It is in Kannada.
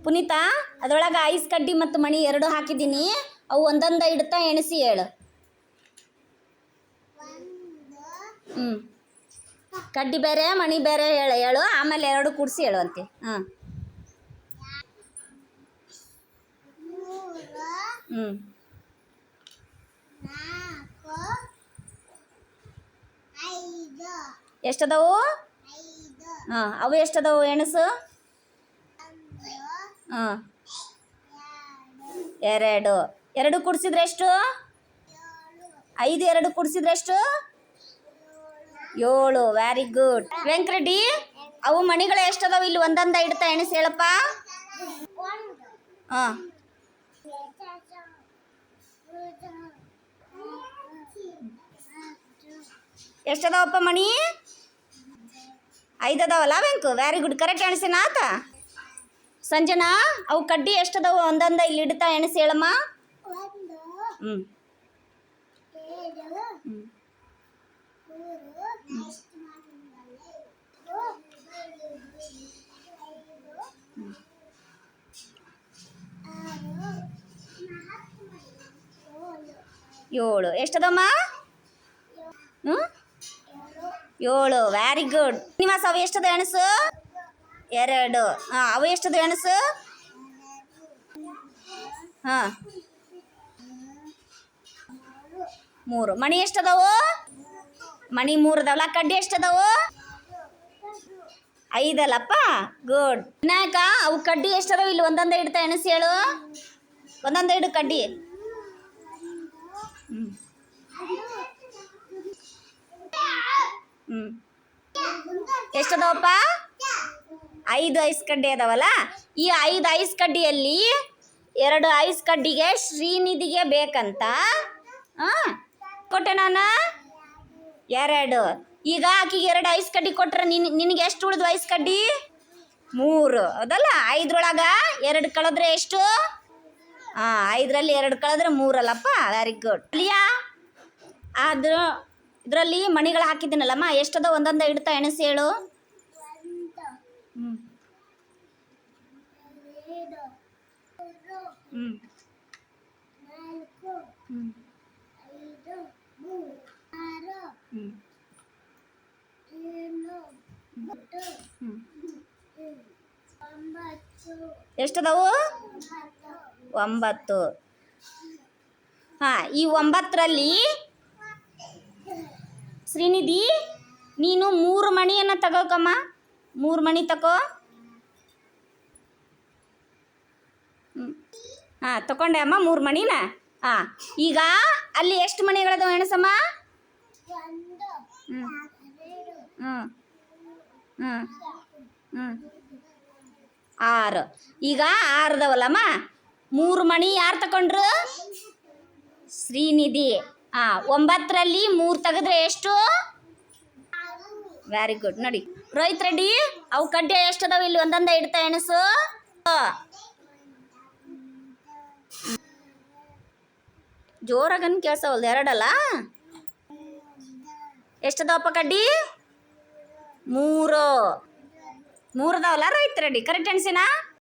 ಪುನೀತಾ, ಅದರೊಳಗೆ ಐಸ್ ಕಡ್ಡಿ ಮತ್ತು ಮಣಿ ಎರಡು ಹಾಕಿದ್ದೀನಿ. ಅವು ಒಂದೊಂದ ಇಡ್ತಾ ಎಣಿಸಿ ಹೇಳು. ಕಡ್ಡಿ ಬೇರೆ ಮಣಿ ಬೇರೆ ಹೇಳು, ಆಮೇಲೆ ಎರಡು ಕೂಡಿಸಿ ಹೇಳುವಂತೆ. ಹಾಂ. ಎಷ್ಟದವು? ಹಾಂ. ಅವು ಎಷ್ಟದವು ಎಣಸು? ಹಾಂ. ಎರಡು ಕೂಡಿಸಿದ್ರೆ ಎಷ್ಟು? 5 2 ಕೂಡಿಸಿದ್ರೆ ಎಷ್ಟು? 7. Very good. ವೆಂಕರೆಡ್ಡಿ, ಅವು ಮಣಿಗಳು ಎಷ್ಟದಾವು ಇಲ್ಲಿ ಒಂದೊಂದ ಇಡ್ತಾ ಎಣಿಸಿ ಹೇಳಪ್ಪ. ಹಾಂ. ಎಷ್ಟದಾವಪ್ಪ ಮಣಿ? 5 ಅದಾವಲ್ಲ ವೆಂಕು? Very good. ಕರೆಕ್ಟ್ ಎಣಿಸಿನ ಆತ. ಸಂಜನಾ, ಅವು ಕಡ್ಡಿ ಎಷ್ಟದಾವು ಒಂದೊಂದ ಇಲ್ಲಿ ಇಡ್ತಾ ಎಣಿಸಿ ಹೇಳಮ್ಮ. ಹ್ಞೂ. ಏಳು. ಎಷ್ಟದಮ್ಮ? 7. Very good. ನಿವಾಸ, ಅವು ಎಷ್ಟದ ಎಣಸು? 2. ಹಾಂ. ಅವು ಎಷ್ಟದ ಎಣಸು? ಹಾಂ. 3. ಮಣಿ ಎಷ್ಟದವು? ಮಣಿ 3 ಅದಾವಲ್ಲ. ಕಡ್ಡಿ ಎಷ್ಟದವು? 5 ಅಲ್ಲಪ್ಪ. ಗುಡ್. ವಿನಾಯಕ, ಅವು ಕಡ್ಡಿ ಎಷ್ಟದವು ಇಲ್ಲಿ ಒಂದೊಂದ ಇಡ್ತಾ ಎಣಿಸಿ ಹೇಳು. ಒಂದೊಂದ ಇಡು ಕಡ್ಡಿ. ಎಷ್ಟದವಪ್ಪ? 5 ಐಸ್ ಕಡ್ಡಿ ಅದಾವಲ್ಲ. ಈ 5 ಐಸ್ ಕಡ್ಡಿಯಲ್ಲಿ 2 ಐಸ್ ಕಡ್ಡಿಗೆ ಶ್ರೀನಿಧಿಗೆ ಬೇಕಂತ ಕೊಟ್ಟೆ ನಾನು. 2. ಈಗ ಆಕಿಗೆ 2 ಐಸ್ ಕಡ್ಡಿ ಕೊಟ್ರೆ ನಿನಗೆ ಎಷ್ಟು ಉಳಿದ್ವು ಐಸ್ ಕಡ್ಡಿ? 3. ಹೌದಲ್ಲ. 5ರೊಳಗೆ 2 ಕಳೆದ್ರೆ ಎಷ್ಟು? 5ರಲ್ಲಿ 2 ಕಳೆದ್ರೆ 3 ಅಲ್ಲಪ್ಪ. Very good. ಅಲ್ಲಿಯಾ, ಇದರಲ್ಲಿ ಮಣಿಗಳು ಹಾಕಿದ್ದೀನಲ್ಲಮ್ಮ, ಎಷ್ಟದ ಒಂದೊಂದ ಇಡ್ತಾ ಎಣಿಸಿ ಹೇಳು. ಎಷ್ಟದವು? 9. ಹಾಂ. ಈ 9ರಲ್ಲಿ ಶ್ರೀನಿಧಿ, ನೀನು 3 ಮಣಿಯನ್ನು ತಗೋಕಮ್ಮ. 3 ಮಣಿ ತಗೋ. ಹಾಂ, ತಗೊಂಡೆ ಅಮ್ಮ 3 ಮಣಿನ. ಹಾಂ. ಈಗ ಅಲ್ಲಿ ಎಷ್ಟು ಮಣಿಗಳದಾವ ಎಣಸಮ್ಮ? 6. ಈಗ 6 ಅದಾವಲ್ಲಮ್ಮ. 3 ಮಣಿ ಯಾರು ತಗೊಂಡ್ರು? ಶ್ರೀನಿಧಿ. 9ರಲ್ಲಿ 3 ತೆಗೆದ್ರೆ ಎಷ್ಟು? Very good. ನೋಡಿ ರೋಹಿತ್ ರೆಡ್ಡಿ, ಅವು ಕಡ್ಡಿ ಎಷ್ಟದಾವ ಇಲ್ಲಿ ಒಂದೊಂದ ಇಡ್ತಾ ಎಣಸು. ಜೋರಾಗನ್ ಕೇಳ್ಸವಲ್ದು. 2 ಅಲ್ಲ. ಎಷ್ಟದಾವಪ್ಪ ಕಡ್ಡಿ? 3 ಅದಾವಲ್ಲ ರೋಹಿತ್ ರೆಡ್ಡಿ? ಕರೆಕ್ಟ್ ಎಣಸಿನ.